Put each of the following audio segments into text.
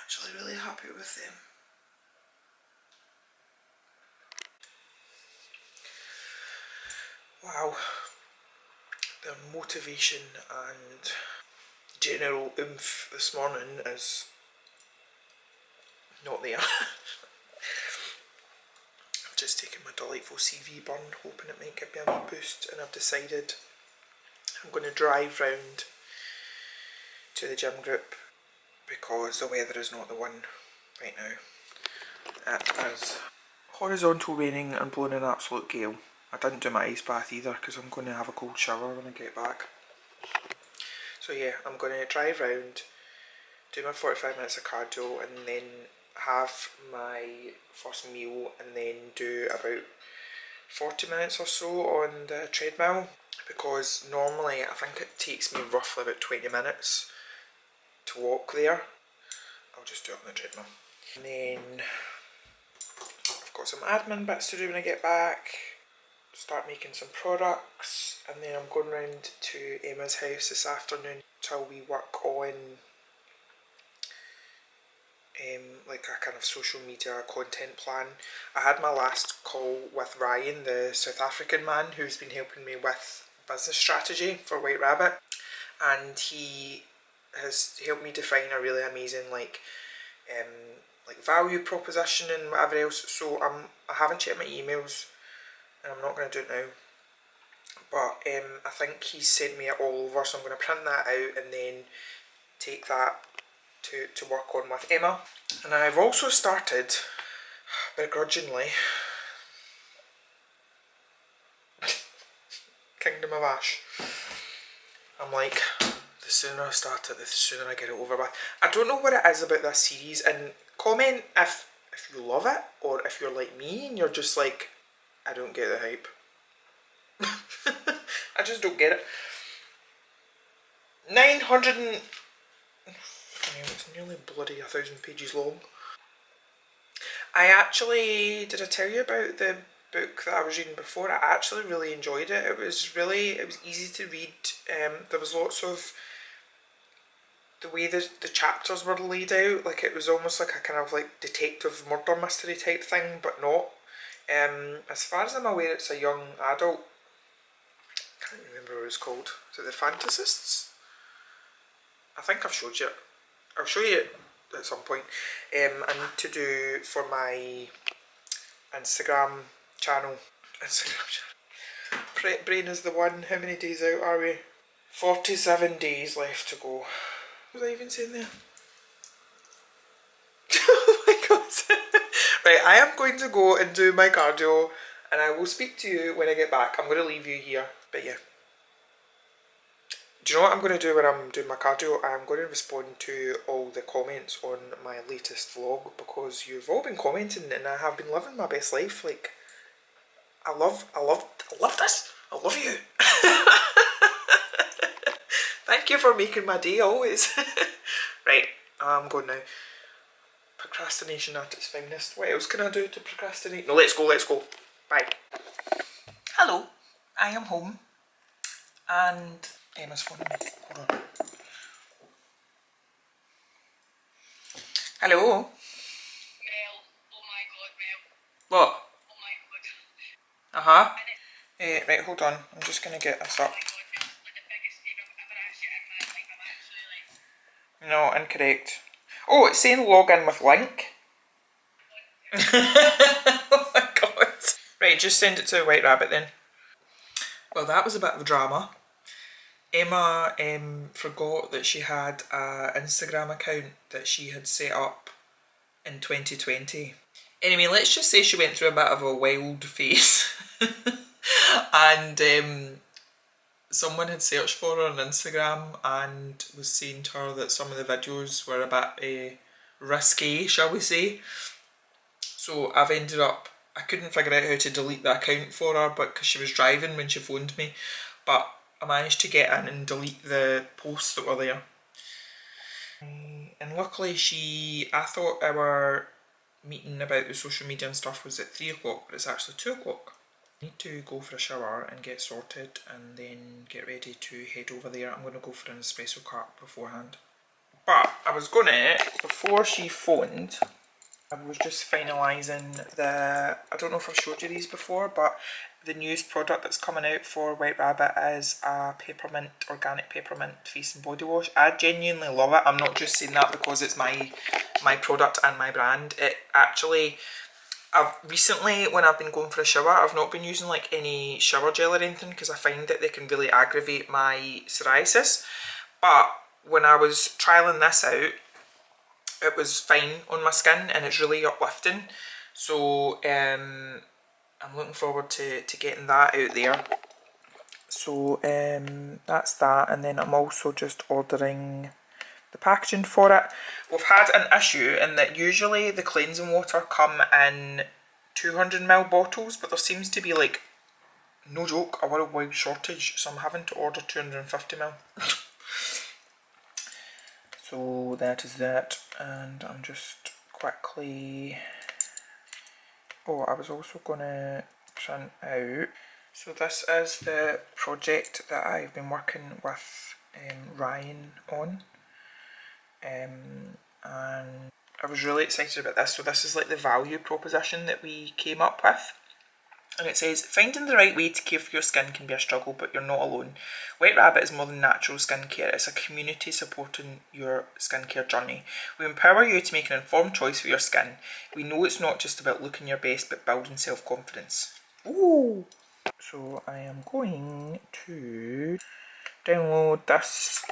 actually really happy with them. Wow, the motivation and general oomph this morning is not there. I've just taken my delightful CV burn, hoping it might give me a wee boost, and I've decided I'm going to drive round to the gym group because the weather is not the one right now. It is horizontal raining and blowing an absolute gale. I didn't do my ice bath either because I'm going to have a cold shower when I get back. So yeah, I'm going to drive round, do my 45 minutes of cardio, and then have my first meal, and then do about 40 minutes or so on the treadmill, because normally I think it takes me roughly about 20 minutes to walk there. I'll just do it on the treadmill. And then I've got some admin bits to do when I get back, start making some products, and then I'm going round to Emma's house this afternoon till we work on like a kind of social media content plan. I had my last call with Ryan, the South African man who's been helping me with business strategy for White Rabbit, and he has helped me define a really amazing like value proposition and whatever else. So I haven't checked my emails, and I'm not going to do it now, but I think he sent me it all over, so I'm going to print that out and then take that to work on with Emma. And I've also started, begrudgingly, Kingdom of Ash. I'm like, the sooner I start it, the sooner I get it over with. I don't know what it is about this series, and comment if you love it, or if you're like me and you're just like, I don't get the hype. I just don't get it. 900 and... it's nearly bloody 1,000 pages long. I actually, did I tell you about the book that I was reading before? I actually really enjoyed it. It was easy to read. There was lots of, the way the chapters were laid out, like it was almost like a kind of like detective murder mystery type thing, but not. As far as I'm aware, it's a young adult. I can't remember what it's called. Is it The Fantasists? I think I've showed you it. I'll show you it at some point. I need to do for my Instagram channel. Blane is the one. How many days out are we? 47 days left to go. What was I even saying there? Oh my god. Right, I am going to go and do my cardio, and I will speak to you when I get back. I'm going to leave you here, but yeah. Do you know what I'm going to do when I'm doing my cardio? I'm going to respond to all the comments on my latest vlog, because you've all been commenting and I have been living my best life. Like, I love this. I love you. Thank you for making my day always. Right, I'm going now. Procrastination at its finest. What else can I do to procrastinate? No, let's go. Bye. Hello, I am home. And Emma's phoning me. Hold on. Hello? Mel. Oh my god, Mel. What? Oh my god. Uh-huh. Right, hold on. I'm just going to get this up. Oh my god, Mel. Like the biggest favour I've ever asked you in my life. I'm actually like... No, incorrect. Oh, it's saying log in with link. Oh my god. Right, just send it to White Rabbit then. Well, that was a bit of a drama. Emma forgot that she had an Instagram account that she had set up in 2020. Anyway, let's just say she went through a bit of a wild phase. And someone had searched for her on Instagram and was saying to her that some of the videos were a bit risque, shall we say. So I've ended up, I couldn't figure out how to delete the account for her, but because she was driving when she phoned me, but I managed to get in and delete the posts that were there. And luckily I thought our meeting about the social media and stuff was at 3 o'clock, but it's actually 2 o'clock. I need to go for a shower and get sorted and then get ready to head over there. I'm going to go for an espresso cup beforehand. But I was gonna, before she phoned, I was just finalising the, I don't know if I've showed you these before, but the newest product that's coming out for White Rabbit is a peppermint, organic peppermint face and body wash. I genuinely love it. I'm not just saying that because it's my product and my brand. It actually, I've recently, when I've been going for a shower, I've not been using like any shower gel or anything because I find that they can really aggravate my psoriasis. But when I was trialling this out, it was fine on my skin and it's really uplifting. So I'm looking forward to getting that out there. So that's that, and then I'm also just ordering the packaging for it. We've had an issue in that usually the cleansing water come in 200ml bottles, but there seems to be, like, no joke, a worldwide shortage, so I'm having to order 250ml. So that is that, and I'm just quickly, oh, I was also gonna print out, so this is the project that I've been working with Ryan on, and I was really excited about this. So this is like the value proposition that we came up with. And it says, finding the right way to care for your skin can be a struggle, but you're not alone. White Rabbit is more than natural skincare. It's a community supporting your skincare journey. We empower you to make an informed choice for your skin. We know it's not just about looking your best, but building self-confidence. Ooh! So I am going to download this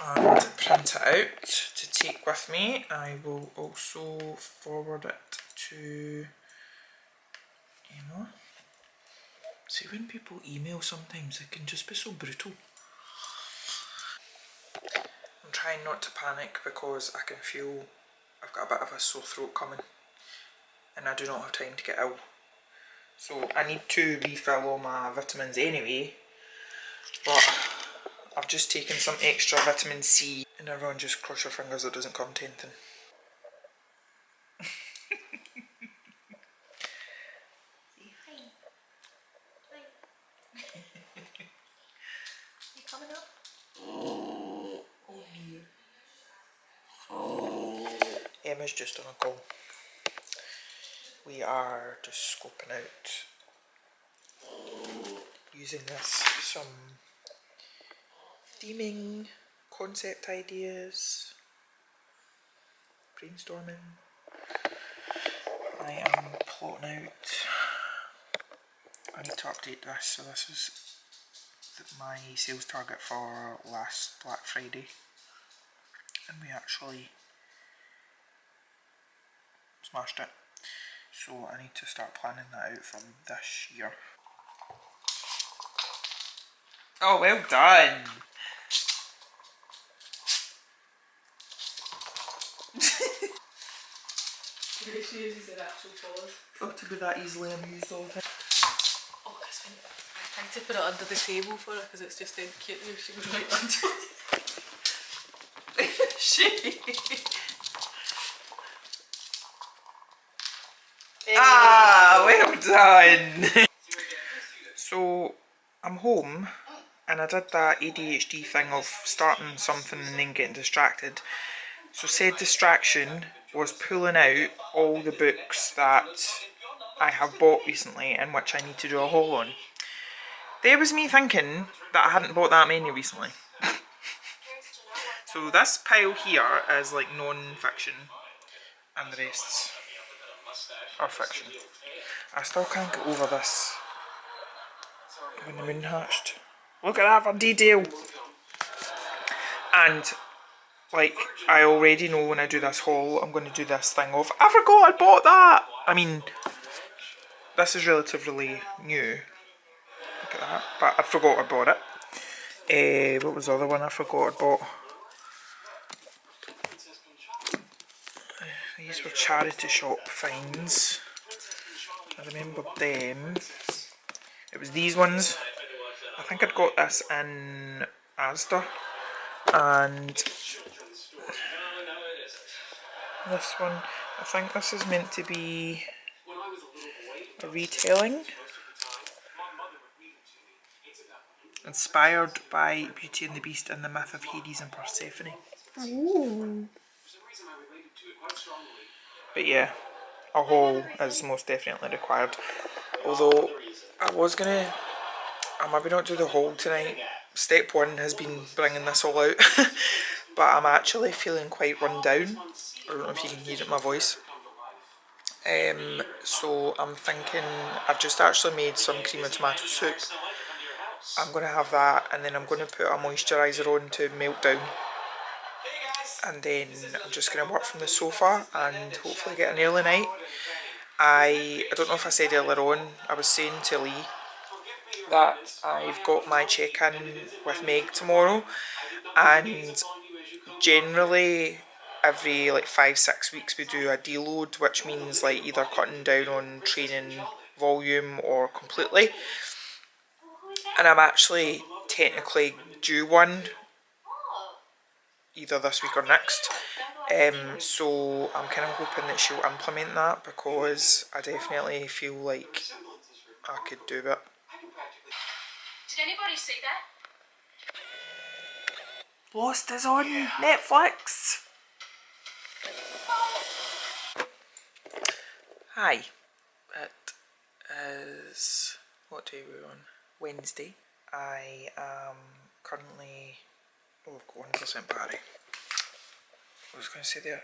and print it out to take with me. I will also forward it to Emma. See, when people email sometimes it can just be so brutal. I'm trying not to panic because I can feel I've got a bit of a sore throat coming and I do not have time to get ill. So I need to refill all my vitamins anyway, but I've just taken some extra vitamin C, and everyone just cross your fingers it doesn't come to anything. You coming up? Oh dear. Emma's just on a call. We are just scoping out, using this, some theming, concept ideas, brainstorming. I am plotting out, I need to update this, so this is my sales target for last Black Friday, and we actually smashed it, so I need to start planning that out from this year. Oh, well done! She uses her actual paws. Oh, to be that easily amused all the time. Oh, because I tried to put it under the table for her because it's just then cute if she was right under it. Ah, well done! So, I'm home, and I did that ADHD thing of starting something and then getting distracted. So said distraction was pulling out all the books that I have bought recently and which I need to do a haul on. There was me thinking that I hadn't bought that many recently. So this pile here is like non-fiction and the rest are fiction. I still can't get over this when the moon hatched. Look at that for detail! And like, I already know when I do this haul, I'm going to do this thing of, I forgot I bought that! I mean, this is relatively new. Look at that. But I forgot I bought it. What was the other one I forgot I bought? These were charity shop finds. I remember them. It was these ones. I think I'd got this in Asda. And this one, I think this is meant to be a retelling. inspired by Beauty and the Beast and the myth of Hades and Persephone. Ooh. But yeah, a haul is most definitely required. Although I maybe not do the haul tonight. Step one has been bringing this all out. But I'm actually feeling quite run down. I don't know if you can hear it in my voice. So I'm thinking, I've just actually made some cream and tomato soup. I'm going to have that, and then I'm going to put a moisturiser on to melt down. And then I'm just going to work from the sofa and hopefully get an early night. I don't know if I said earlier on, I was saying to Lee that I've got my check-in with Meg tomorrow, and generally every like 5-6 weeks we do a deload, which means like either cutting down on training volume or completely. And I'm actually technically due one either this week or next. So I'm kind of hoping that she'll implement that, because I definitely feel like I could do it. Did anybody see that? Lost is on Netflix. Hi. It is, what day are we on? Wednesday. I am currently, oh, I've got 1% battery. What was I going to say there?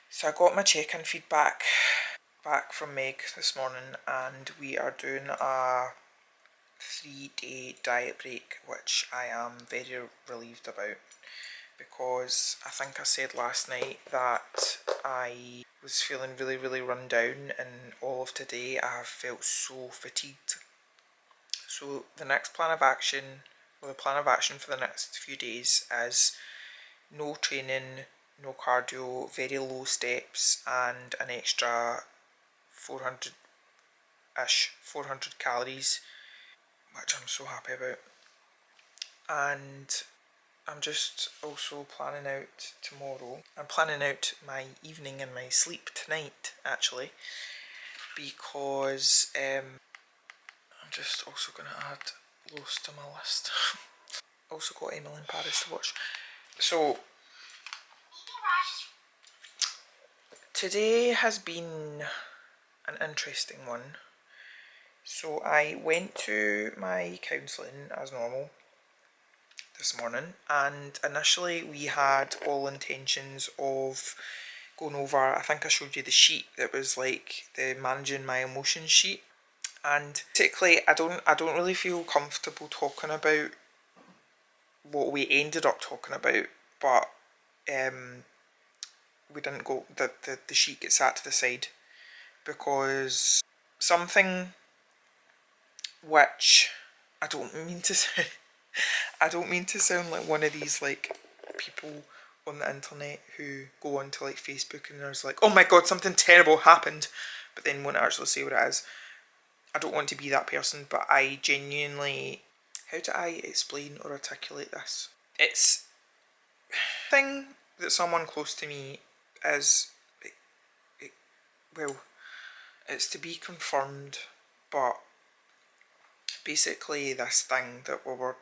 So I got my check-in feedback back from Meg this morning, and we are doing a 3-day diet break, which I am very relieved about, because I think I said last night that I was feeling really, really run down, and all of today I have felt so fatigued. So the next plan of action, or the plan of action for the next few days, is no training, no cardio, very low steps, and an extra 400 calories, which I'm so happy about. And I'm just also planning out tomorrow. I'm planning out my evening and my sleep tonight, actually, because I'm just also going to add Lost to my list. Also got Emily in Paris to watch. So today has been an interesting one. So I went to my counselling as normal this morning, and initially we had all intentions of going over, I think I showed you the sheet that was like the managing my emotions sheet, and particularly I don't really feel comfortable talking about what we ended up talking about, but we didn't go, the sheet gets sat to the side, because something which I don't mean to say, I don't mean to sound like one of these like people on the internet who go onto like Facebook and there's like, oh my god, something terrible happened, but then won't actually say what it is. I don't want to be that person, but I genuinely, how do I explain or articulate this? It's a thing that someone close to me is, well, it's to be confirmed, but basically this thing that we were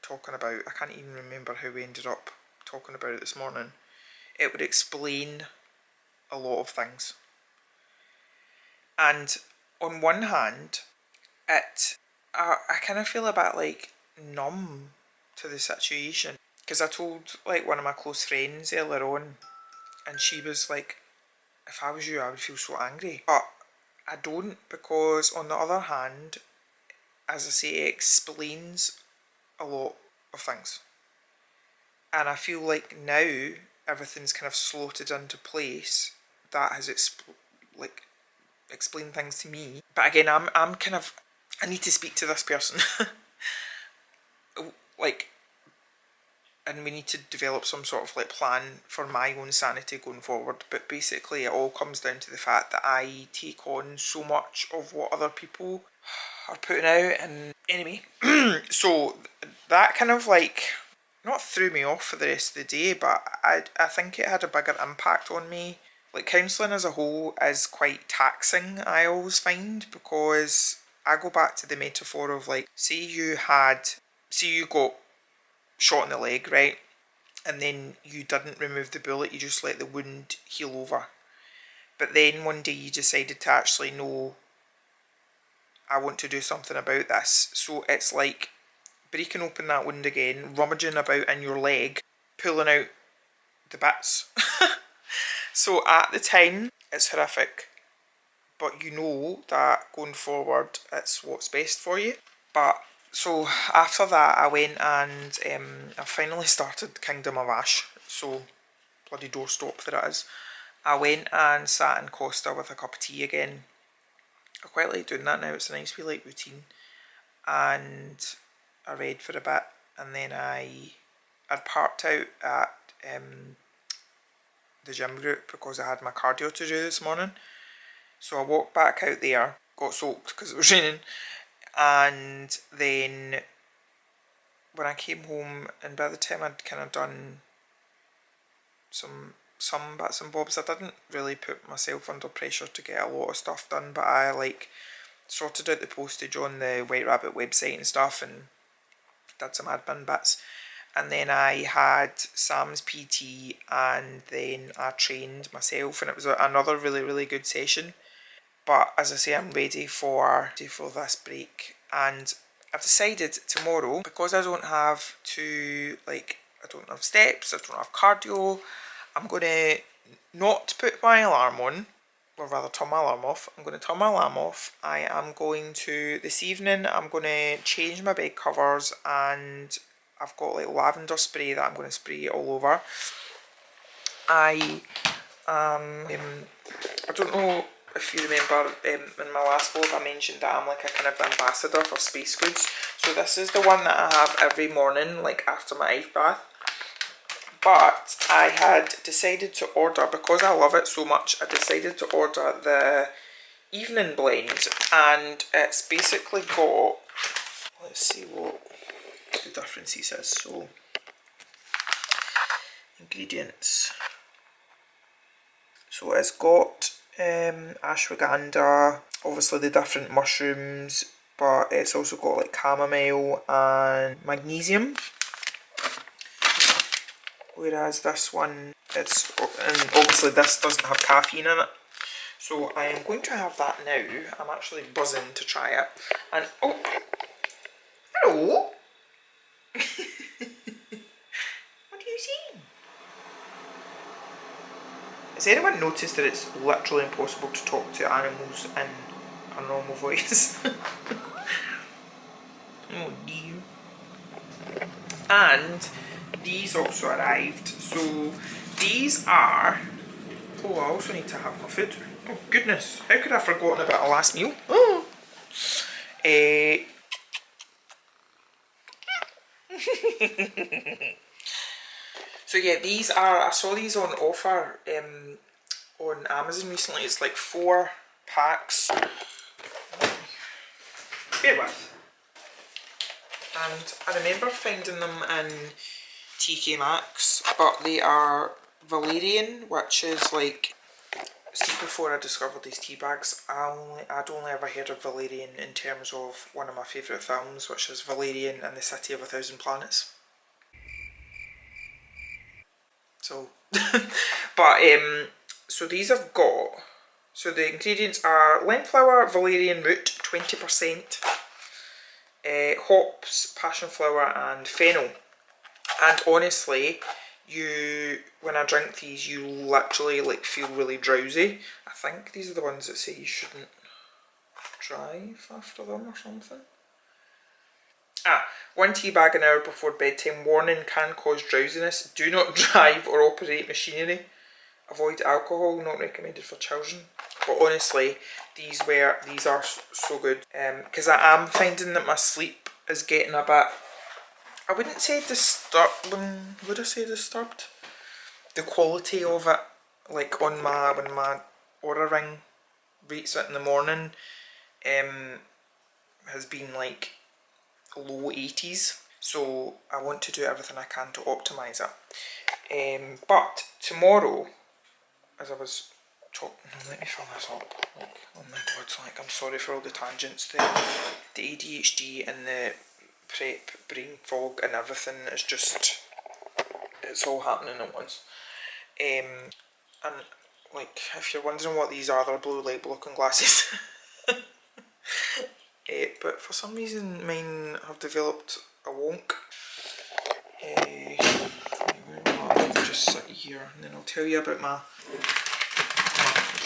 talking about, I can't even remember how we ended up talking about it this morning. It would explain a lot of things. And on one hand, I kind of feel a bit like numb to the situation, because I told like one of my close friends earlier on, and she was like, if I was you, I would feel so angry. But I don't, because on the other hand, as I say, it explains a lot of things. And I feel like now everything's kind of slotted into place that has explained things to me. But again, I'm kind of, I need to speak to this person. Like, and we need to develop some sort of like plan for my own sanity going forward. But basically it all comes down to the fact that I take on so much of what other people are putting out, and anyway, so that kind of like not threw me off for the rest of the day, but I think it had a bigger impact on me. Like, counselling as a whole is quite taxing, I always find, because I go back to the metaphor of like, say you had see you got shot in the leg, right? And then you didn't remove the bullet, you just let the wound heal over. But then one day you decided to actually, no, I want to do something about this. So it's like breaking open that wound again, rummaging about in your leg, pulling out the bits. So at the time, it's horrific. But you know that going forward, it's what's best for you. But so after that, I went and I finally started Kingdom of Ash. So bloody doorstop that it is. I went and sat in Costa with a cup of tea again. I quite like doing that now. It's a nice wee like routine. And I read for a bit, and then I'd parked out at the gym group because I had my cardio to do this morning. So I walked back out there, got soaked because it was raining, and then when I came home, and by the time I'd kind of done some bits and bobs, I didn't really put myself under pressure to get a lot of stuff done, but I like sorted out the postage on the White Rabbit website and stuff, and did some admin bits. And then I had Sam's PT, and then I trained myself, and it was another really, really good session. But as I say, I'm ready for this break, and I've decided tomorrow, because I don't have I don't have steps, I don't have cardio, I'm going to not put my alarm on, or rather turn my alarm off. I'm going to turn my alarm off. I am going to, this evening, I'm going to change my bed covers, and I've got like lavender spray that I'm going to spray all over. I don't know if you remember in my last vlog I mentioned that I'm like a kind of ambassador for Space Goods. So this is the one that I have every morning, like after my ice bath. But I had decided to order, because I love it so much, I decided to order the evening blend, and it's basically got, let's see what the differences is. So ingredients. So it's got ashwagandha, obviously the different mushrooms, but it's also got like chamomile and magnesium. Whereas this one, and obviously this doesn't have caffeine in it. So I am going to have that now. I'm actually buzzing to try it. And oh, hello. What are you seeing? Has anyone noticed that it's literally impossible to talk to animals in a normal voice? Oh dear. And these also arrived. So these are, oh, I also need to have my food. Oh goodness, how could I have forgotten about a last meal? Oh. So yeah, these are, I saw these on offer on Amazon recently. It's like 4 packs. Bear with. And I remember finding them in TK Maxx, but they are valerian, which is like, see, before I discovered these tea bags, I'd only ever heard of valerian in terms of one of my favourite films, which is Valerian and the City of a Thousand Planets. So, but so these I've got. So the ingredients are lime flour, valerian root, 20%, hops, passion flower, and fennel. And honestly, when I drink these, you literally like feel really drowsy. I think these are the ones that say you shouldn't drive after them or something. 1 tea bag an hour before bedtime. Warning, can cause drowsiness. Do not drive or operate machinery. Avoid alcohol, not recommended for children. But honestly, these are so good. Because I am finding that my sleep is getting a bit, I wouldn't say disturbed. Would I say disturbed? The quality of it, like when my Aura Ring rates it in the morning, has been like low 80s. So I want to do everything I can to optimise it. But tomorrow, as I was talking, let me fill this up. Like, oh my god, like, I'm sorry for all the tangents, the ADHD and the prep, brain fog and everything is just, it's all happening at once. And like, if you're wondering what these are, they're blue light blocking glasses. But for some reason mine have developed a wonk. I'll just sit here and then I'll tell you about my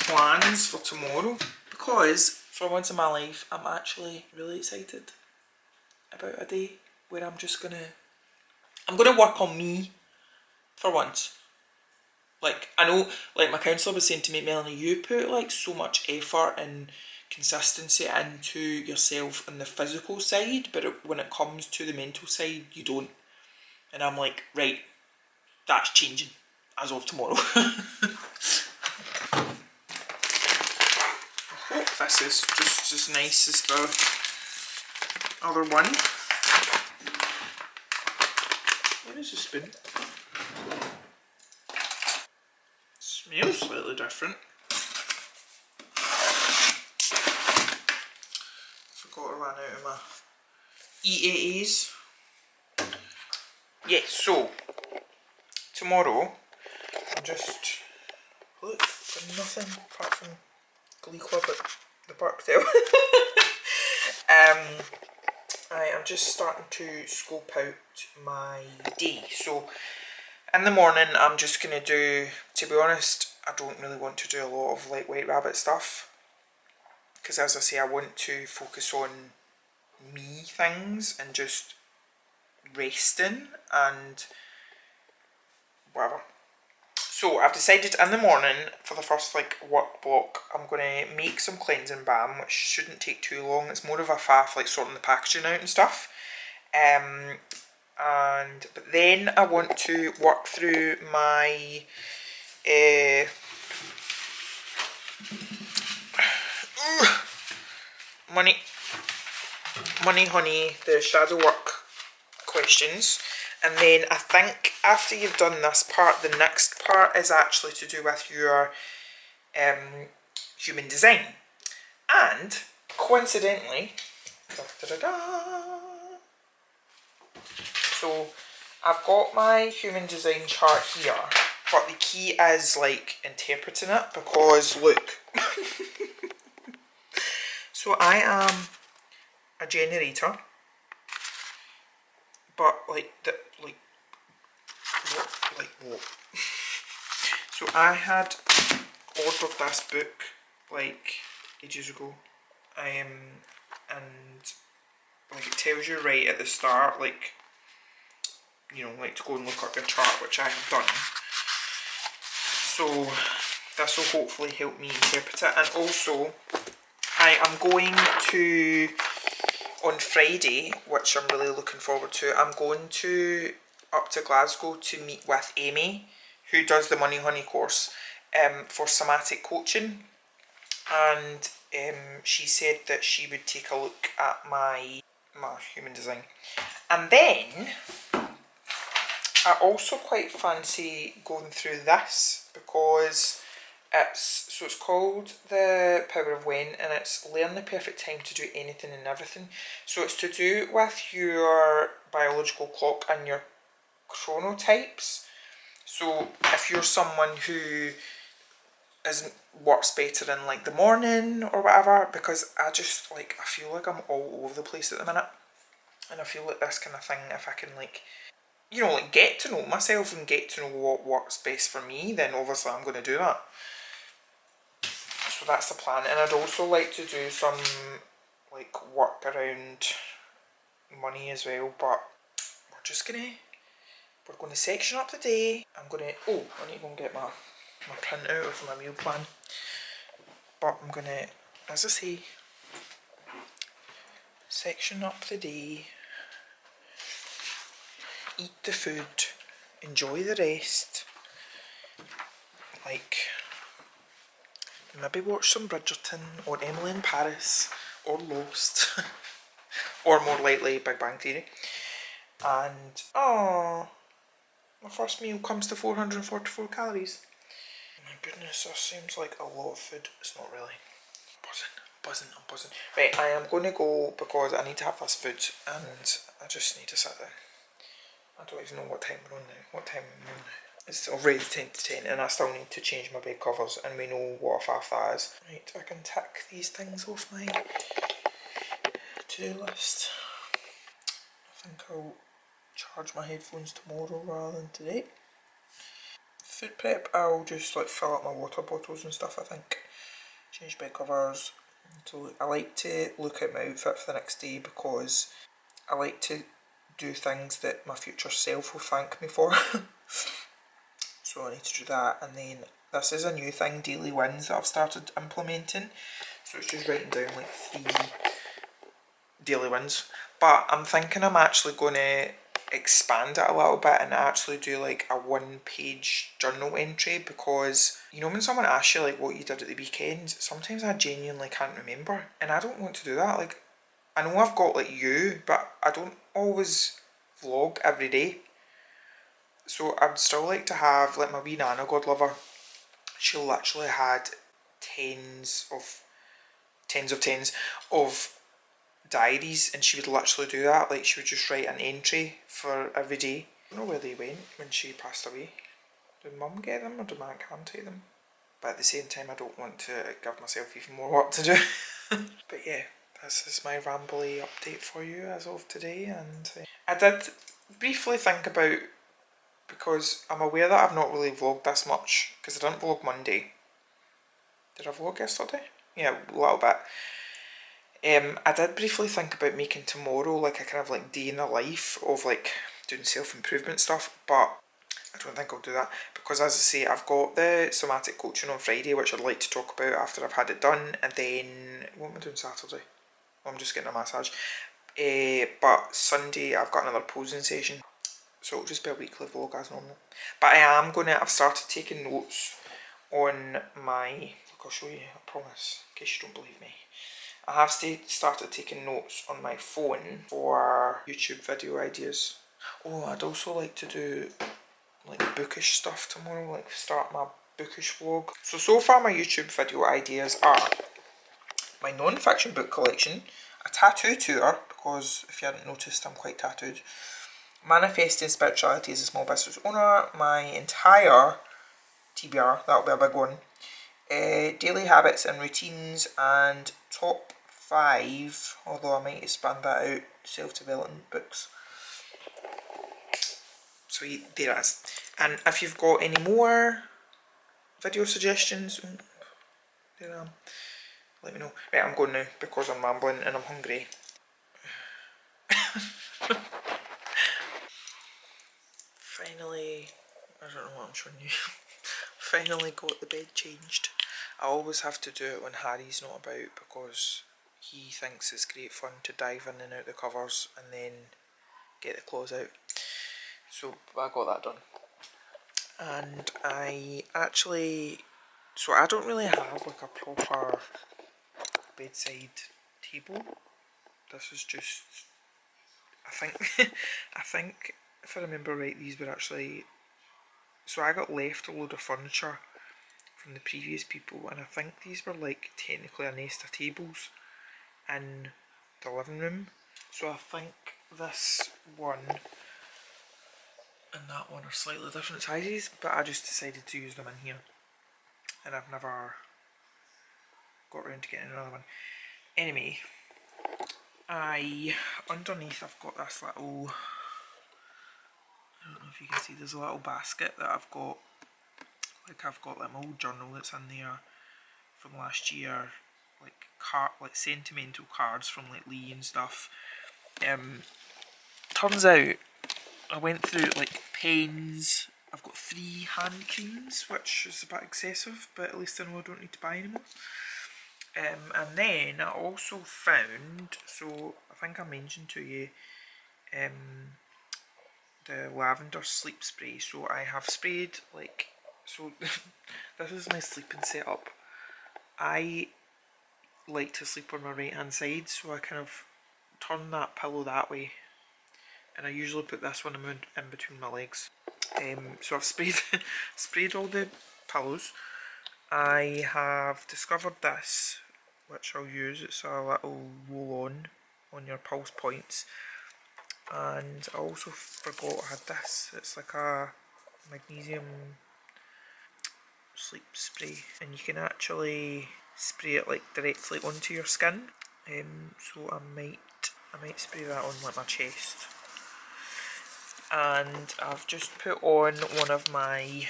plans for tomorrow, because for once in my life I'm actually really excited about a day where I'm gonna work on me for once. Like, I know, like my counsellor was saying to me, Melanie, you put like so much effort and consistency into yourself on the physical side, but when it comes to the mental side, you don't. And I'm like, right, that's changing as of tomorrow. I hope this is just as nice as the other one. Where is the spoon? Smells slightly different. Forgot to run out of my EAAs. Yeah, so tomorrow I'm just, look, got nothing apart from Glee Club at the Parkdale. I am just starting to scope out my day. So in the morning I'm just going to do, to be honest, I don't really want to do a lot of like White Rabbit stuff, because as I say, I want to focus on me things and just resting and whatever. So I've decided in the morning for the first like work block I'm going to make some cleansing balm, which shouldn't take too long. It's more of a faff like sorting the packaging out and stuff. But then I want to work through my money honey, the shadow work questions. And then I think after you've done this part, the next part is actually to do with your human design. And coincidentally, so I've got my human design chart here, but the key is like interpreting it, because look. So I am a generator, but like what? So I had ordered this book like ages ago, and like it tells you right at the start, like, you know, like to go and look up your chart, which I have done. So this will hopefully help me interpret it. And also I am going to, on Friday, which I'm really looking forward to, I'm going to up to Glasgow to meet with Amy, who does the Money Honey course, for Somatic Coaching. And she said that she would take a look at my human design. And then I also quite fancy going through this, because it's called The Power of When, and it's learn the perfect time to do anything and everything. So it's to do with your biological clock and your chronotypes. So if you're someone who works better in like the morning or whatever, because I just like, I feel like I'm all over the place at the minute, and I feel like this kind of thing, if I can like, you know, like get to know myself and get to know what works best for me, then obviously I'm going to do that. So that's the plan. And I'd also like to do some like work around money as well, but we're going to section up the day. I need to go and get my printout of my meal plan. But I'm going to, as I say, section up the day, eat the food, enjoy the rest, like maybe watch some Bridgerton or Emily in Paris or Lost or more likely Big Bang Theory. And my first meal comes to 444 calories. Oh my goodness, that seems like a lot of food. It's not really. I'm buzzing. Right, I am going to go because I need to have this food and I just need to sit down. I don't even know what time we're on now. What time are we on now? It's already 10 to 10 and I still need to change my bed covers and we know what a faff that is. Right, I can tick these things off my to-do list. I think I'll charge my headphones tomorrow rather than today. Food prep, I'll just like fill up my water bottles and stuff I think. Change bed covers. So I like to look at my outfit for the next day because I like to do things that my future self will thank me for. So I need to do that, and then this is a new thing, daily wins, that I've started implementing. So it's just writing down like 3 daily wins. But I'm thinking I'm actually going to expand it a little bit and actually do like a 1-page journal entry, because you know when someone asks you like what you did at the weekend, sometimes I genuinely can't remember and I don't want to do that. Like I know I've got like you, but I don't always vlog every day. So I'd still like to have, like my wee Nana, God love her, she literally had tens of diaries, and she would literally do that. Like she would just write an entry for every day. I don't know where they went when she passed away. Did Mum get them or did my Aunt Cam take them? But at the same time I don't want to give myself even more work to do. But yeah, this is my rambly update for you as of today. And I did briefly think about, because I'm aware that I've not really vlogged this much, because I didn't vlog Monday. Did I vlog yesterday? Yeah, a little bit. I did briefly think about making tomorrow like a kind of like day in the life of like doing self-improvement stuff, but I don't think I'll do that because, as I say, I've got the Somatic Coaching on Friday, which I'd like to talk about after I've had it done, and then what am I doing Saturday? I'm just getting a massage. But Sunday I've got another posing session. So it'll just be a weekly vlog as normal. But I've started taking notes on my, look, I'll show you, I promise, in case you don't believe me. I have started taking notes on my phone for YouTube video ideas. Oh, I'd also like to do like bookish stuff tomorrow, like start my bookish vlog. So far my YouTube video ideas are my non-fiction book collection, a tattoo tour, because if you hadn't noticed I'm quite tattooed, manifesting spirituality as a small business owner, my entire TBR, that'll be a big one, daily habits and routines, and top 5, although I might expand that out, self-development books. So there it is. And if you've got any more video suggestions, let me know. Right, I'm going now because I'm rambling and I'm hungry. Finally, I don't know what I'm showing you. Finally got the bed changed. I always have to do it when Harry's not about because he thinks it's great fun to dive in and out the covers and then get the clothes out. So I got that done. And I don't really have like a proper bedside table. This is just, I think if I remember right, these were actually, so I got left a load of furniture from the previous people, and I think these were like technically a nest of tables in the living room. So I think this one and that one are slightly different sizes, but I just decided to use them in here, and I've never got around to getting another one. Anyway, underneath I've got this little, I don't know if you can see, there's a little basket that I've got, like I've got like my old journal that's in there from last year, like sentimental cards from like Lee and stuff. Turns out I went through like pens. I've got 3 hand creams, which is a bit excessive, but at least I know I don't need to buy anymore. And then I also found, so I think I mentioned to you, the lavender sleep spray. So I have sprayed like, so this is my sleeping setup. I like to sleep on my right hand side, so I kind of turn that pillow that way, and I usually put this one in between my legs. So I've sprayed all the pillows. I have discovered this which I'll use. It's a little roll-on your pulse points. And I also forgot I had this. It's like a magnesium sleep spray, and you can actually spray it like directly onto your skin. So I might spray that on like my chest. And I've just put on one of my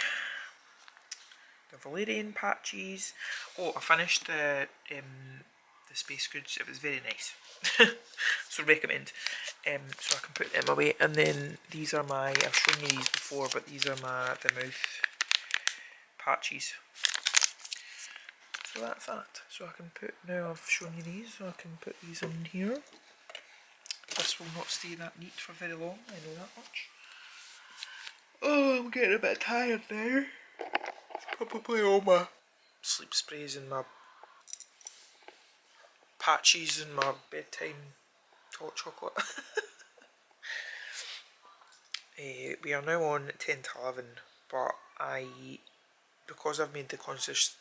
Valerian patches. Oh, I finished the Space Goods. It was very nice. So recommend. So I can put them away. And then these are my, I've shown you these before, but these are the mouth patches. So that's that. So I can put, now I've shown you these, so I can put these in here. This will not stay that neat for very long, I know that much. Oh, I'm getting a bit tired now. It's probably all my sleep sprays and my patches and my bedtime hot chocolate. We are now on 10 to 11, but because I've made the conscious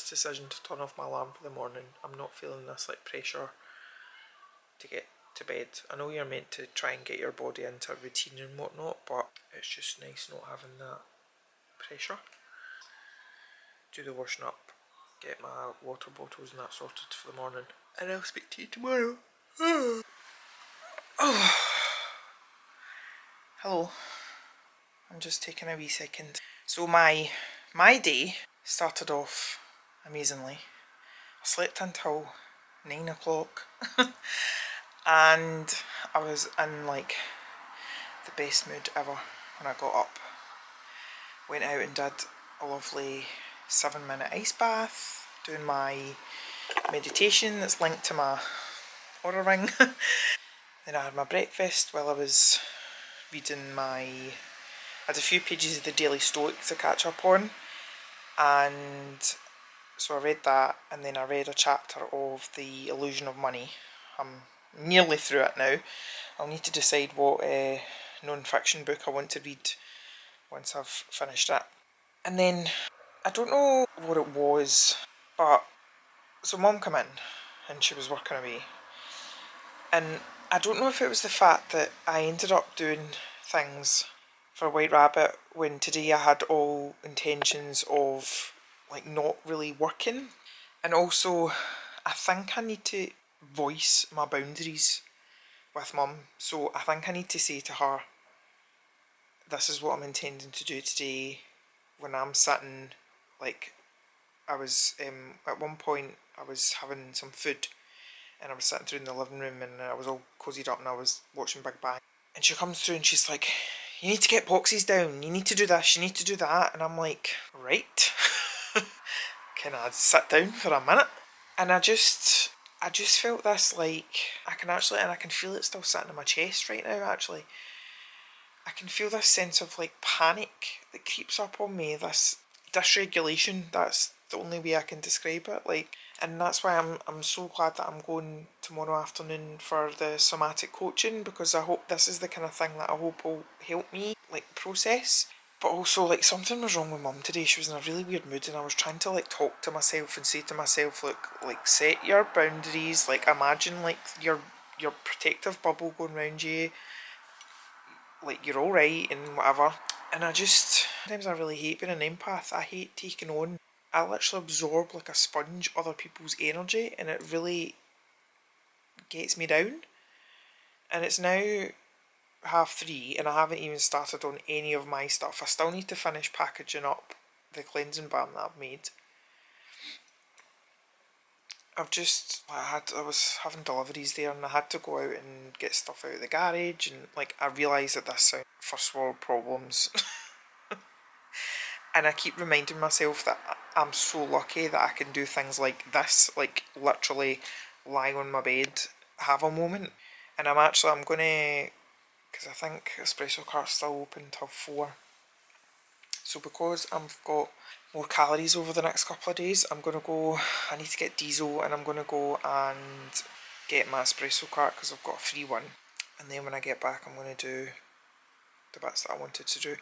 decision to turn off my alarm for the morning, I'm not feeling this like pressure to get to bed. I know you're meant to try and get your body into a routine and whatnot, but it's just nice not having that pressure. Do the washing up, get my water bottles and that sorted for the morning, and I'll speak to you tomorrow. Oh. Hello. I'm just taking a wee second. So my day started off amazingly. I slept until 9 o'clock and I was in like the best mood ever when I got up. Went out and did a lovely 7-minute ice bath, doing my meditation that's linked to my Aura ring. Then I had my breakfast while I was reading I had a few pages of the Daily Stoic to catch up on, and so I read that, and then I read a chapter of The Illusion of Money. I'm nearly through it now. I'll need to decide what non-fiction book I want to read once I've finished it. And then, I don't know what it was, but so Mum came in and she was working away, and I don't know if it was the fact that I ended up doing things for White Rabbit when today I had all intentions of like not really working, and also I think I need to voice my boundaries with Mum. So I think I need to say to her, this is what I'm intending to do today. When I'm sitting, like I was at one point I was having some food and I was sitting through in the living room and I was all cozied up and I was watching Big Bang, and she comes through and she's like, you need to get boxes down, you need to do this, you need to do that, and I'm like, right. Can I sit down for a minute? And I just felt this, like, I can feel it still sitting in my chest right now actually. I can feel this sense of like panic that creeps up on me, this dysregulation, that's the only way I can describe it, like, and that's why I'm so glad that I'm going tomorrow afternoon for the Somatic Coaching, because I hope this is the kind of thing that I hope will help me like process. But also, like, something was wrong with Mum today. She was in a really weird mood and I was trying to like talk to myself and say to myself, look, like, set your boundaries, like imagine like your protective bubble going around you, like you're alright and whatever. And sometimes I really hate being an empath. I hate taking on, I literally absorb like a sponge other people's energy, and it really gets me down. And it's now 3:30 and I haven't even started on any of my stuff. I still need to finish packaging up the cleansing balm that I've made. I was having deliveries there and I had to go out and get stuff out of the garage, and like I realise that this sounds first world problems. And I keep reminding myself that I'm so lucky that I can do things like this, like literally lie on my bed, have a moment. And I'm gonna, because I think Espresso Cart's still open till 4. So because I've got more calories over the next couple of days, I need to get diesel, and I'm going to go and get my Espresso Cart because I've got a free one. And then when I get back, I'm going to do the bits that I wanted to do.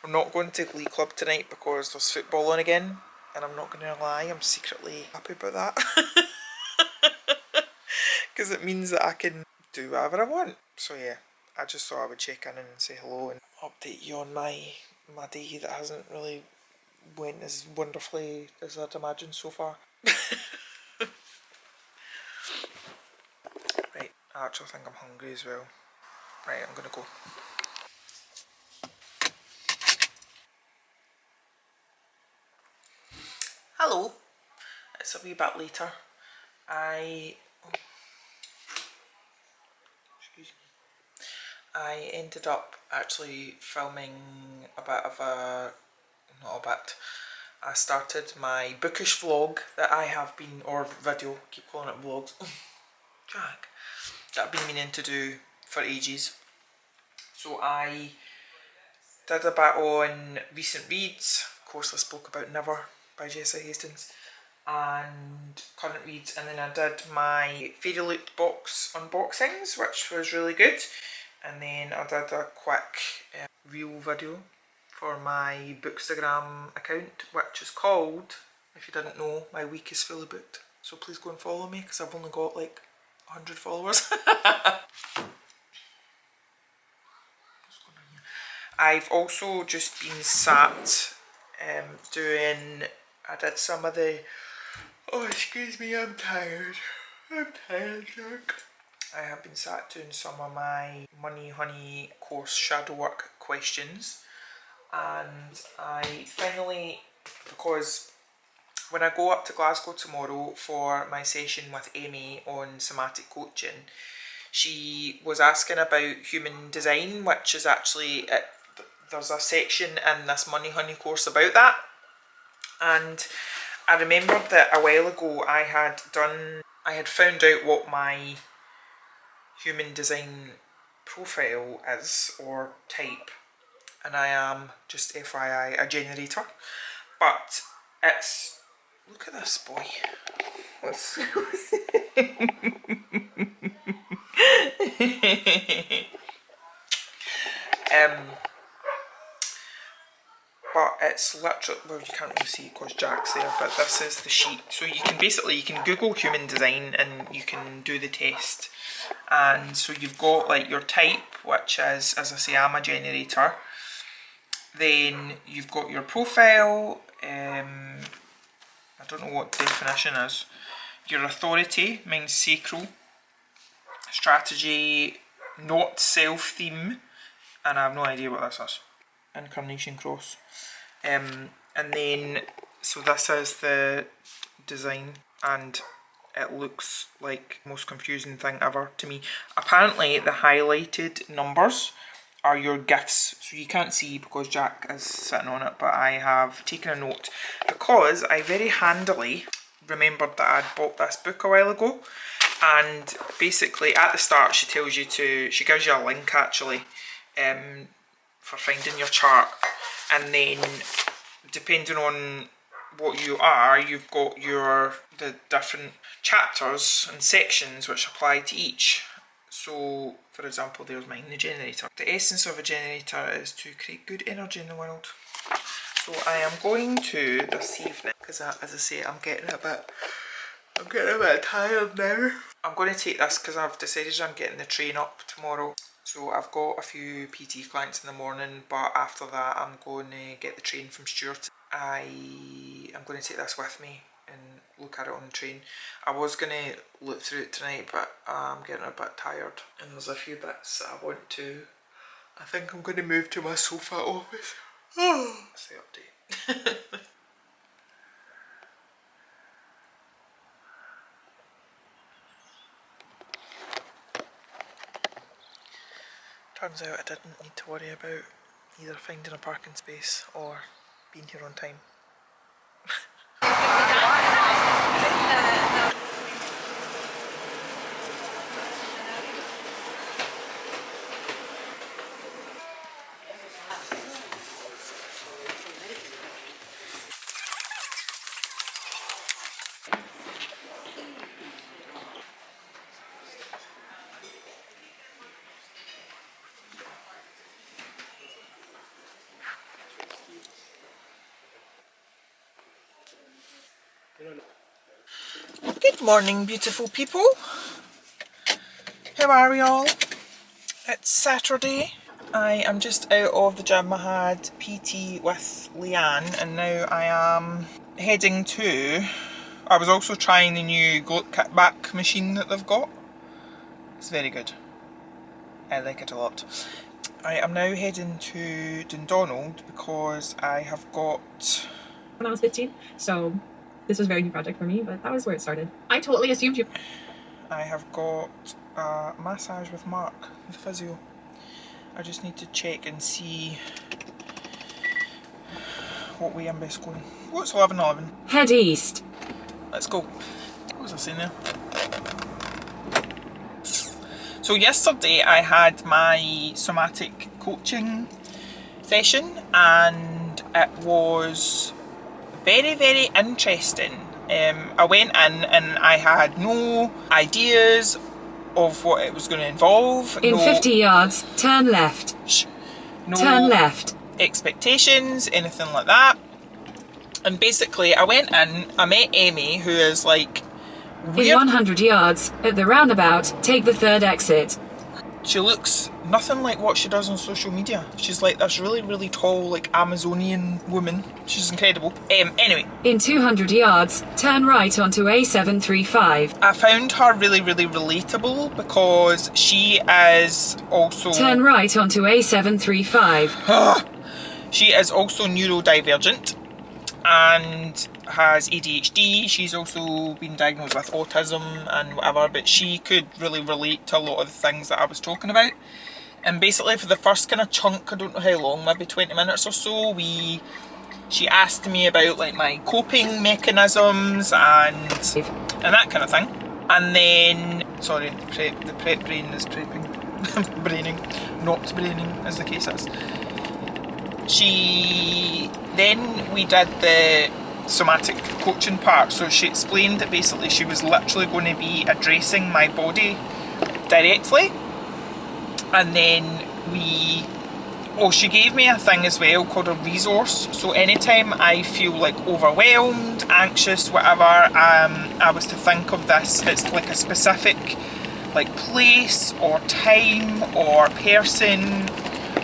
I'm not going to Glee Club tonight because there's football on again, and I'm not going to lie, I'm secretly happy about that. because it means that I can do whatever I want. So yeah, I just thought I would check in and say hello and update you on my day that hasn't really went as wonderfully as I'd imagined so far. Right, I actually think I'm hungry as well. Right, I'm gonna go. Hello, it's a wee bit later. I ended up actually filming a bit of a, not a bit, I started my bookish vlog that I have been, or video, keep calling it vlogs, Jack, that I've been meaning to do for ages. So I did a bit on recent reads, of course I spoke about Never by Jessa Hastings, and current reads, and then I did my Fairy Loot box unboxings, which was really good. And then I did a quick reel video for my Bookstagram account, which is called, if you didn't know, my week is fully booked. So please go and follow me because I've only got like 100 followers. I've also just been sat doing, I did some of the, oh excuse me, I'm tired, Jack. I have been sat doing some of my Money Honey course shadow work questions, and I finally, because when I go up to Glasgow tomorrow for my session with Amy on Somatic Coaching, she was asking about human design, which is actually, there's a section in this Money Honey course about that, and I remembered that a while ago I had found out what my human design profile is, or type, and I am, just FYI, a generator, but it's, look at this boy, what's but it's literally, well you can't really see it because Jack's there, but this is the sheet. So you can basically, you can Google human design and you can do the test. And so you've got like your type, which is, as I say, I'm a generator. Then you've got your profile, I don't know what the definition is. Your authority, mine's sacral. Strategy, not self-theme, and I have no idea what this is. Incarnation cross. And then, so this is the design, and it looks like the most confusing thing ever to me. Apparently the highlighted numbers are your gifts, so you can't see because Jack is sitting on it, but I have taken a note because I very handily remembered that I'd bought this book a while ago, and basically at the start she tells you to, she gives you a link actually for finding your chart, and then depending on what you are, you've got the different chapters and sections which apply to each. So for example, there's mine, the generator. The essence of a generator is to create good energy in the world. So I am going to this evening, because as I say, I'm getting a bit tired now. I'm going to take this because I've decided I'm getting the train up tomorrow. So I've got a few PT clients in the morning, but after that I'm going to get the train from Stuart. I'm going to take this with me and look at it on the train. I was going to look through it tonight, but I'm getting a bit tired, and there's a few bits that I want to, I think I'm going to move to my sofa office. That's the update. Turns out I didn't need to worry about either finding a parking space or being here on time. Good morning, beautiful people. How are we all? It's Saturday. I am just out of the gym. I had PT with Leanne and now I am heading to... I was also trying the new glute kickback machine that they've got. It's very good. I like it a lot. I am now heading to Dundonald because I have got... When I was 15, so this was a very new project for me, but that was where it started. I totally assumed you... I have got a massage with Mark, the physio. I just need to check and see what way I'm best going. What's 11:11? Head east. Let's go. What was I saying there? So yesterday I had my somatic coaching session and it was very, very interesting. I went in and I had no ideas of what it was going to involve. In 50 yards, turn left. No Turn left. expectations, anything like that. And basically I went in, I met Amy, who is like weird. In 100 yards, at the roundabout, take the third exit. She looks nothing like what she does on social media. She's like this really, really tall, like Amazonian woman. She's incredible. Anyway. In 200 yards, turn right onto A735. I found her really, really relatable because she is also... Turn right onto A735. She is also neurodivergent and has ADHD. She's also been diagnosed with autism and whatever, but she could really relate to a lot of the things that I was talking about. And basically for the first kind of chunk, I don't know how long, maybe 20 minutes or so, she asked me about like my coping mechanisms and that kind of thing. And then, sorry, the prep brain is prepping, braining, not braining as the case is. Then we did the somatic coaching part, so she explained that basically she was literally going to be addressing my body directly, and then she gave me a thing as well called a resource. So anytime I feel like overwhelmed, anxious, whatever, I was to think of this. It's like a specific like place or time or person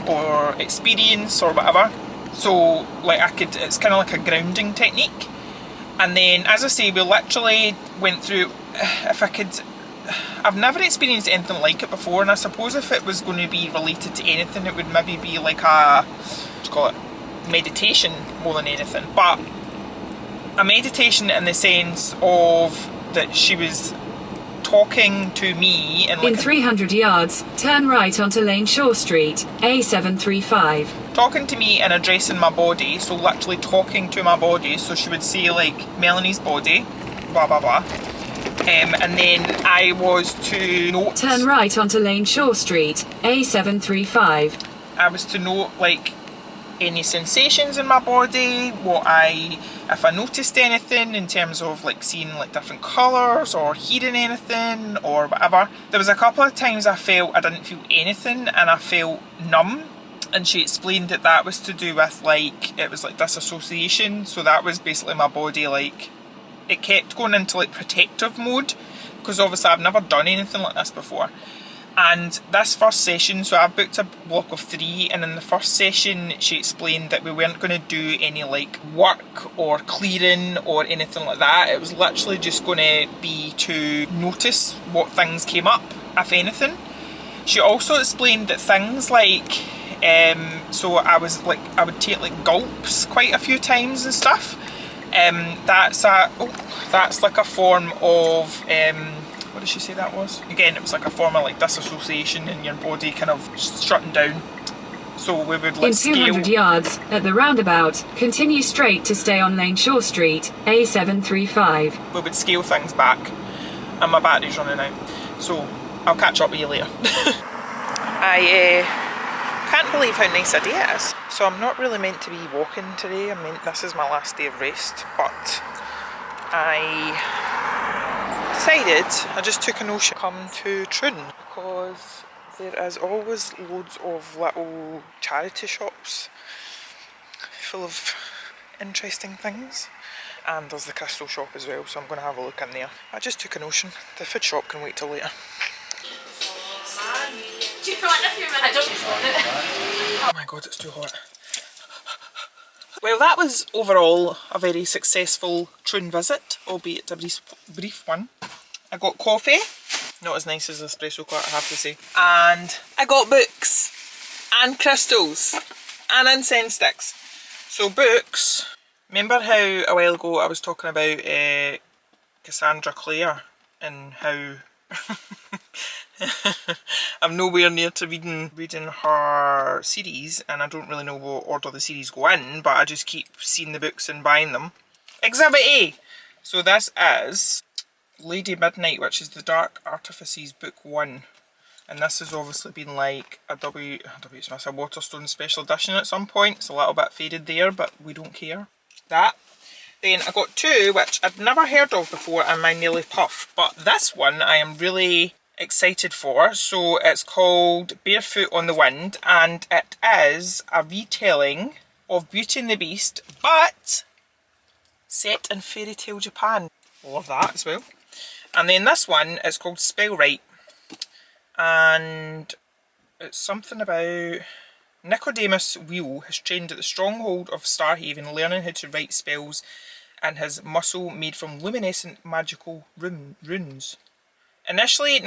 or experience or whatever. So like it's kind of like a grounding technique. And then, as I say, we literally went through, I've never experienced anything like it before, and I suppose if it was going to be related to anything, it would maybe be like meditation more than anything. But a meditation in the sense of that she was talking to me and like... In 300 yards, turn right onto Lane Shore Street, A735. Talking to me and addressing my body, so literally talking to my body, so she would say like Melanie's body, blah blah blah, and then I was to note... Turn right onto Lane Shore Street, A735. I was to note like any sensations in my body, if I noticed anything in terms of like seeing like different colours or hearing anything or whatever. There was a couple of times I felt I didn't feel anything and I felt numb. And she explained that was to do with like, it was like disassociation. So that was basically my body, like, it kept going into like protective mode because obviously I've never done anything like this before. And this first session, so I've booked a block of 3, and in the first session she explained that we weren't going to do any like work or clearing or anything like that. It was literally just going to be to notice what things came up, if anything. She also explained that things like, so I would take like gulps quite a few times and stuff. That's like a form of, what did she say that was? Again, it was like a form of like disassociation and your body kind of shutting down. So we would like scale. In 200 yards, at the roundabout, continue straight to stay on Lane Shore Street, A735. We would scale things back, and my battery's running out. So I'll catch up with you later. I can't believe how nice a day it is. So I'm not really meant to be walking today. This is my last day of rest, but I decided I just took a notion to come to Troon because there is always loads of little charity shops full of interesting things, and there's the crystal shop as well, so I'm going to have a look in there. I just took a notion. The food shop can wait till later. Oh my god, it's too hot. Well, that was overall a very successful Troon visit, albeit a brief one. I got coffee, not as nice as espresso cut, I have to say. And I got books, and crystals, and incense sticks. So books, remember how a while ago I was talking about Cassandra Clare and how I'm nowhere near to reading her series, and I don't really know what order the series go in, but I just keep seeing the books and buying them. Exhibit A! So this is Lady Midnight, which is the Dark Artifices book 1. And this has obviously been like a Waterstone special edition at some point. It's a little bit faded there, but we don't care. That. Then I got 2 which I'd never heard of before and my Nearly Puff. But this one I am really excited for. So it's called Barefoot on the Wind, and it is a retelling of Beauty and the Beast, but set in fairy tale Japan. Love that as well. And then this one is called Spellwright, and it's something about Nicodemus Wheel has trained at the stronghold of Starhaven, learning how to write spells in his muscle made from luminescent magical runes. Initially,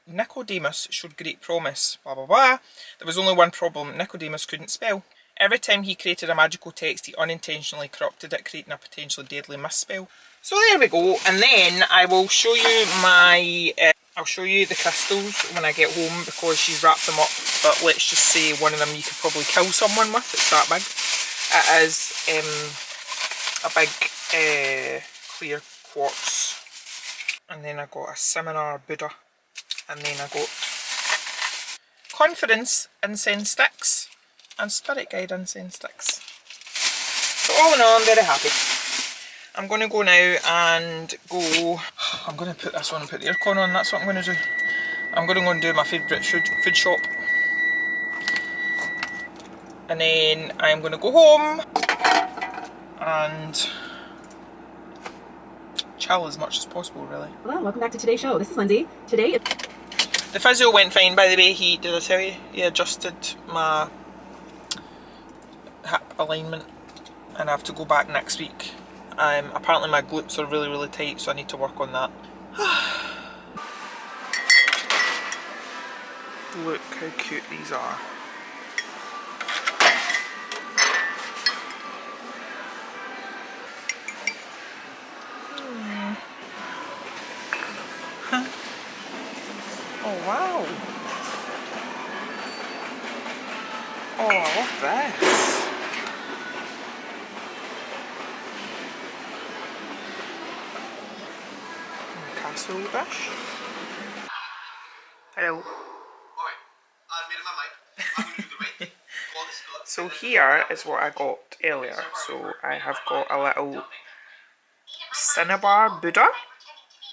Nicodemus showed great promise, blah blah blah. There was only one problem: Nicodemus couldn't spell. Every time he created a magical text, he unintentionally corrupted it, creating a potentially deadly misspell. So there we go, and then I will show you my... I'll show you the crystals when I get home because she's wrapped them up, but let's just say one of them you could probably kill someone with, it's that big. It is a big clear quartz. And then I got a seminar Buddha. And then I got confidence incense sticks and spirit guide incense sticks. So all in all, I'm very happy. I'm going to go now and go... I'm going to put this on and put the aircon on, that's what I'm going to do. I'm going to go and do my favourite food shop. And then I'm going to go home and chill as much as possible, really. Hello, welcome back to today's show. This is Lindsay. Today... The physio went fine, by the way. Did I tell you? He adjusted my hip alignment and I have to go back next week. Apparently my glutes are really, really tight, so I need to work on that. Look how cute these are. Oh wow. Oh, I love this. Castle dish. Hello. So here is what I got earlier. So I have got a little Cinnabar Buddha.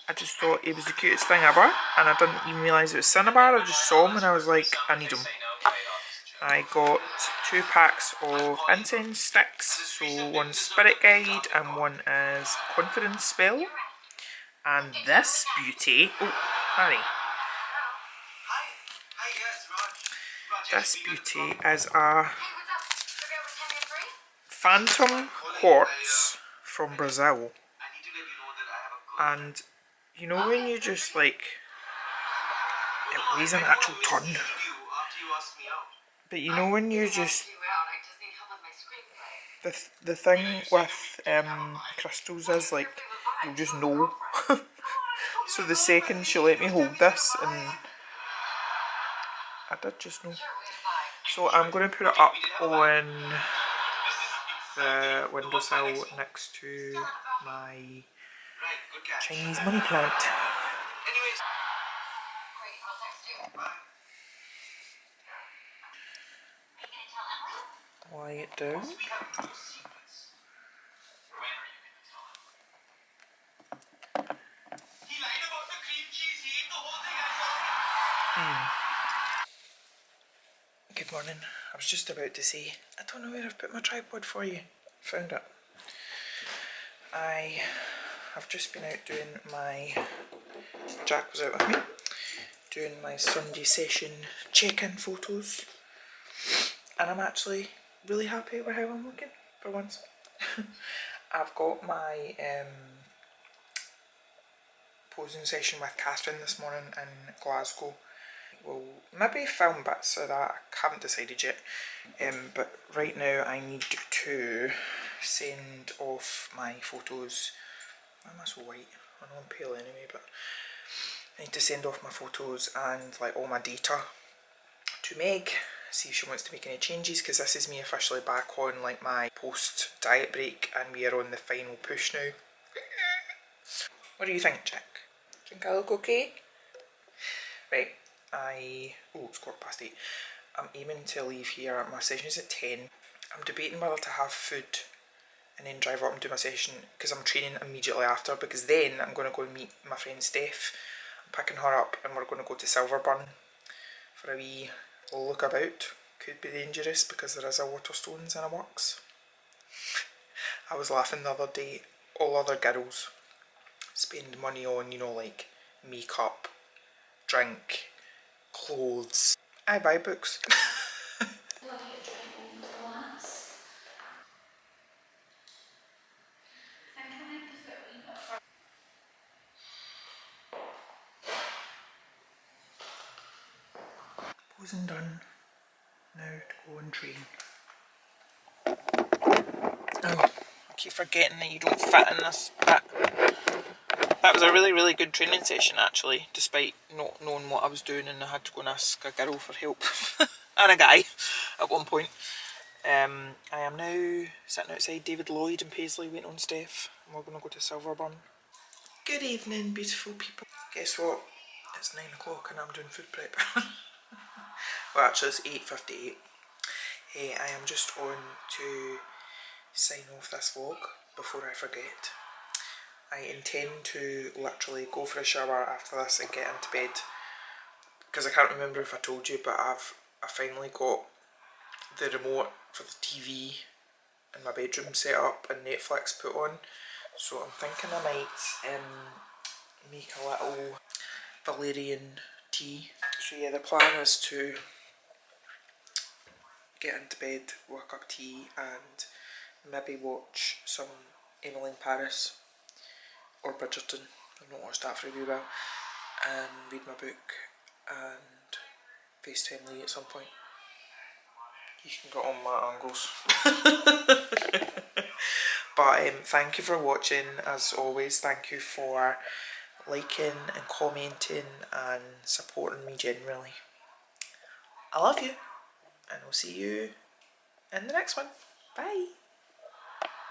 I just thought it was the cutest thing ever, and I didn't even realise it was Cinnabar. I just saw him and I was like, I need him. I got 2 packs of incense sticks, so one's Spirit Guide and one is Confidence Spell. And this beauty, oh, Harry. This beauty is a Phantom Quartz from Brazil. And you know when you just like, it weighs an actual ton. But you know when you just, the thing with crystals is like, you'll just know. So the second she let me hold this, and I did just know. So I'm going to put it up on the windowsill next to my Chinese money plant. Lie it down. Good morning. I was just about to say, I don't know where I've put my tripod for you. Found it. I have just been out doing my... Jack was out with me. doing my Sunday session check-in photos, and I'm actually really happy with how I'm looking for once. I've got my posing session with Catherine this morning in Glasgow. We'll maybe film bits of that, I haven't decided yet, but right now I need to send off my photos. Why am I so white? I know I'm pale anyway, but I need to send off my photos and like all my data to Meg, see if she wants to make any changes, because this is me officially back on like my post diet break and we are on the final push now. What do you think, Jack? Think I look okay? Right, oh, it's 8:15. I'm aiming to leave here, my session is at 10. I'm debating whether to have food and then drive up and do my session, because I'm training immediately after, because then I'm going to go and meet my friend Steph. I'm picking her up and we're going to go to Silverburn for a wee look about. Could be dangerous because there is a Waterstones in a works. I was laughing the other day, all other girls spend money on, you know, like makeup, drink, clothes. I buy books. Posing done. Now to go and train. Oh, I keep forgetting that you don't fit in this bit. That was a really good training session actually, despite not knowing what I was doing, and I had to go and ask a girl for help and a guy at one point. I am now sitting outside David Lloyd in Paisley waiting on Steph, and we're going to go to Silverburn. Good evening, beautiful people. Guess what? It's 9 o'clock and I'm doing food prep. Well, actually it's 8:58. I am just on to sign off this vlog before I forget. I intend to literally go for a shower after this and get into bed, because I can't remember if I told you, but I finally got the remote for the TV in my bedroom set up and Netflix put on, so I'm thinking I might make a little valerian tea. So yeah, the plan is to get into bed, work up tea, and maybe watch some Emily in Paris or Bridgerton. I've not watched that for a wee while, and read my book and FaceTime Lee at some point. You can get on my angles. But thank you for watching as always. Thank you for liking and commenting and supporting me generally. I love you, and I'll see you in the next one. Bye.